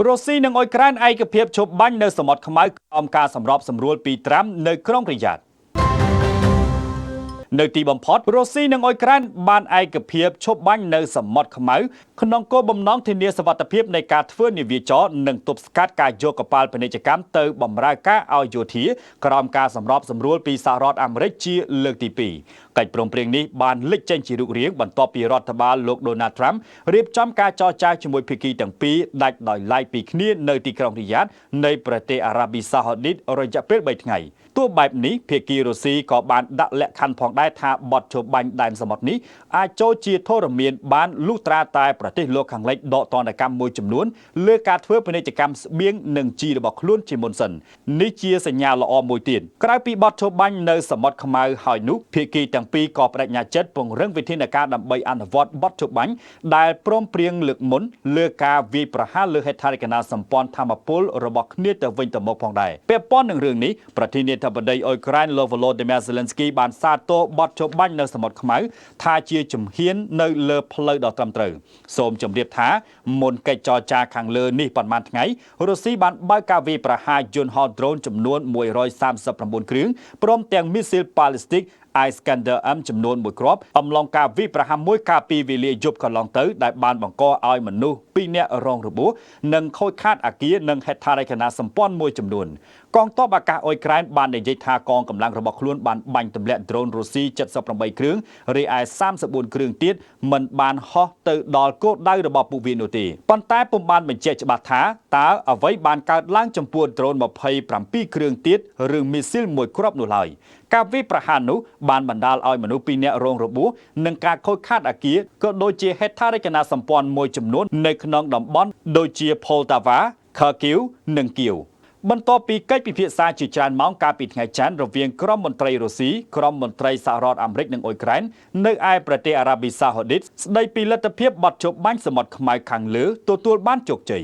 រុស្ស៊ីនិងអ៊ុយក្រែនឯកភាពឈប់បាញ់នៅសមុទ្រខ្មៅក្រោមការសម្របសម្រួលពីត្រាំនៅក្រុងរីយ៉ាតនៅទីបំផុតរុស្ស៊ីនិងអ៊ុយក្រែនបានឯកភាពឈប់បាញ់នៅសមុទ្រខ្មៅក្នុងគោលបំណងធានាសុវត្ថិភាពនៃការធ្វើនាវាចរនិងទប់ស្កាត់ការយកកប៉ាល់ពាណិជ្ជកម្មទៅបម្រើការឲ្យយោធាក្រោមការសម្របសម្រួលពីសហរដ្ឋអាមេរិកជាលើកទី2កិច្ចព្រមព្រៀងនេះបានលេចចេញជារូបរាងបន្ទាប់ពីរដ្ឋបាលលោកដូណាល់ត្រាំរៀបចំការចរចាជាមួយភាគីទាំងពីរដាច់ដោយឡែកពីគ្នានៅទីក្រុងរីយ៉ាតនៃប្រទេសអារ៉ាប៊ីសាអូឌីតរយៈពេល3ថ្ងៃទោះបែបនេះភាគីរុស្ស៊ីក៏បានដាក់លក្ខខណ្ឌផងដែរថាបទជបបាញ់ដែនសមុទ្រនេះអាចចូលជាធរមានបានលុះត្រាតែប្រទេសលោកខាងលិចដកទណ្ឌកម្មមួយចំនួនលើការធ្វើពាណិជ្ជកម្មស្បៀងនិងជីរបស់ខ្លួនជាមុនសិននេះជាសញ្ញាល្អមួយទៀតក្រៅពីបទជបបាញ់នៅសមុទ្រខ្មៅហើយនោះភាគីទាំងពីរក៏បដិញ្ញាចិត្តពង្រឹងវិធានការដើម្បីអនុវត្តបទជបបាញ់ដែលព្រមព្រៀងលើកមុនលើការវាយប្រហារលើហេដ្ឋារចនាសម្ព័ន្ធថាមពលរបស់គ្នាទៅវិញទៅមកផងដែរពាក់ព័ន្ធនឹងរឿងនេះប្រធានាធិបតីអ៊ុយក្រែនលោកវ៉ូឡូឌីមៀហ្សេឡិនស្គីបានសាទរបទជបបាញ់នៅសមុទ្រខ្មៅថាជាជំហាននៅលើផ្លូវដ៏ត្រឹមត្រូវសូមជម្រាបថាមុនកិច្ចចរចាខាងលើនេះប៉ុន្មានថ្ងៃរុស្ស៊ីបានបើកការវាយប្រហារយន្តហោះដ្រូនចំនួន139គ្រឿងព្រមទាំងមីស៊ីលប៉ាឡេស្ទិកIskander M ចំនួន1គ្រាប់អំឡុងការវាយប្រហារមួយកាលពីវេលាយប់កន្លងទៅដែលបានបង្កឲ្យមនុស្ស2នាក់រងរបួសនិងខូចខាតអគារនិងហេដ្ឋារចនាសម្ព័ន្ធមួយចំនួនកងទ័ពអាកាសអ៊ុយក្រែនបាននិយាយថាកងកម្លាំងរបស់ខ្លួនបានបាញ់ទម្លាក់ដ្រូនរុស្ស៊ី78គ្រឿងរីឯ34គ្រឿងទៀតមិនបានហោះទៅដល់គោលដៅរបស់ពួកវានោះទេប៉ុន្តែពុំបានបញ្ជាក់ច្បាស់ថាតើអ្វីបានកើតឡើងចំពោះដ្រូន27គ្រឿងទៀតឬមីស៊ីលមួយគ្រាប់នោះឡើយការវាយប្រហារនោះបានបណ្ដាលឲ្យមនុស្ស2នាក់រងរបួសនិងការខូចខាតអគារក៏ដូចជាហេដ្ឋារចនាសម្ព័ន្ធមួយចំនួននៅក្នុងតំបន់ដូចជា Poltava, Kharkiv និង Kyivបន្ទាប់ពីកិច្ចពិភាក្សាជាច្រើនម៉ោងកាលពីថ្ងៃច័ន្ទរវាងក្រុមមន្ត្រីរុស្ស៊ីក្រុមមន្ត្រីសហរដ្ឋអាមេរិកនិងអ៊ុយក្រែននៅឯប្រទេសអារ៉ាប៊ីសាអូឌីតស្ដីពីលទ្ធភាពបទជបបាញ់សមុទ្រខ្មៅខាងលើទទួលបានជោគជ័យ